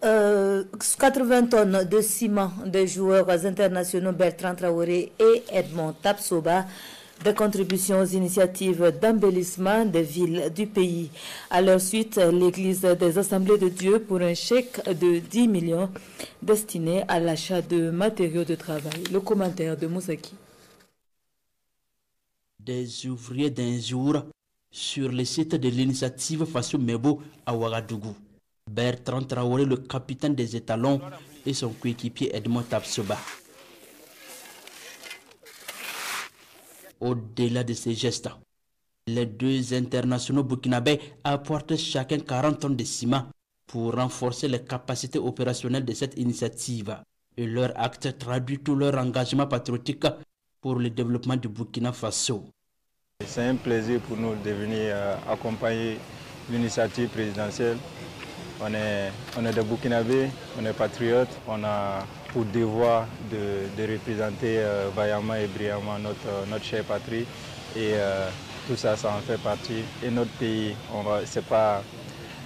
80 tonnes de ciment des joueurs internationaux Bertrand Traoré et Edmond Tapsoba, de contributions aux initiatives d'embellissement des villes du pays. À leur suite, l'Église des Assemblées de Dieu pour un chèque de 10 millions destiné à l'achat de matériaux de travail. Le commentaire de Moussaki. Des ouvriers d'un jour sur le site de l'initiative Faso Mebo à Ouagadougou. Bertrand Traoré, le capitaine des étalons, et son coéquipier Edmond Tapsoba. Au-delà de ces gestes, les deux internationaux burkinabés apportent chacun 40 tonnes de ciment pour renforcer les capacités opérationnelles de cette initiative. Et leur acte traduit tout leur engagement patriotique pour le développement du Burkina Faso. C'est un plaisir pour nous de venir accompagner l'initiative présidentielle. On est des Burkinabés, on est patriotes, on a pour devoir de représenter vaillamment et brillamment notre chère patrie. Et tout ça, ça en fait partie. Et notre pays, ce n'est pas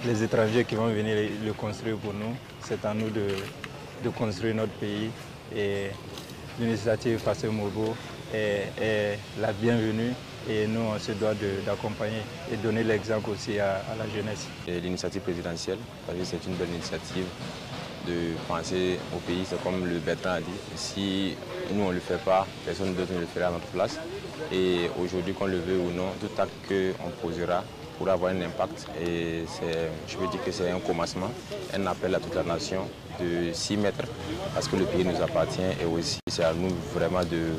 les étrangers qui vont venir le construire pour nous. C'est à nous de construire notre pays. Et l'initiative Faso Mebo est la bienvenue. Et nous, on se doit d'accompagner et donner l'exemple aussi à la jeunesse. L'initiative présidentielle, c'est une bonne initiative de penser au pays. C'est comme le Bertrand a dit, si nous on ne le fait pas, personne d'autre ne le fera à notre place. Et aujourd'hui, qu'on le veut ou non, tout acte qu'on posera pourra avoir un impact. Et je veux dire que c'est un commencement, un appel à toute la nation de s'y mettre parce que le pays nous appartient et aussi c'est à nous vraiment de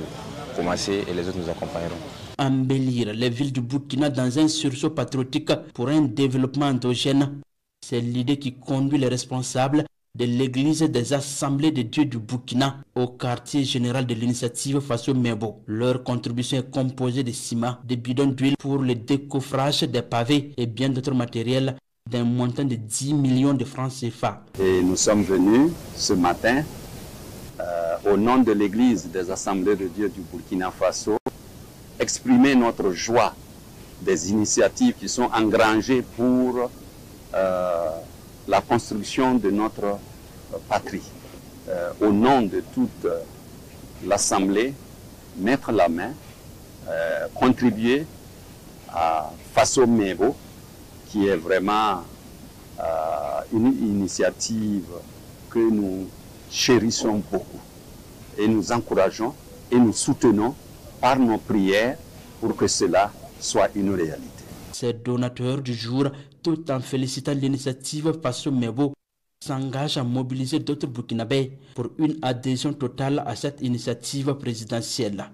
commencer et les autres nous accompagneront. Embellir les villes du Burkina dans un sursaut patriotique pour un développement endogène, c'est l'idée qui conduit les responsables de l'église des Assemblées de Dieu du Burkina au quartier général de l'initiative Faso Mebo. Leur contribution est composée de ciment, de bidons d'huile pour le décoffrage des pavés et bien d'autres matériels d'un montant de 10 millions de francs CFA. Et nous sommes venus ce matin au nom de l'église des Assemblées de Dieu du Burkina Faso exprimer notre joie des initiatives qui sont engrangées pour la construction de notre patrie. Au nom de toute l'Assemblée, mettre la main, contribuer à Faso Mebo, qui est vraiment une initiative que nous chérissons beaucoup. Et nous encourageons et nous soutenons par nos prières pour que cela soit une réalité. Ces donateurs du jour, tout en félicitant l'initiative Faso Mebo, s'engagent à mobiliser d'autres Burkinabés pour une adhésion totale à cette initiative présidentielle.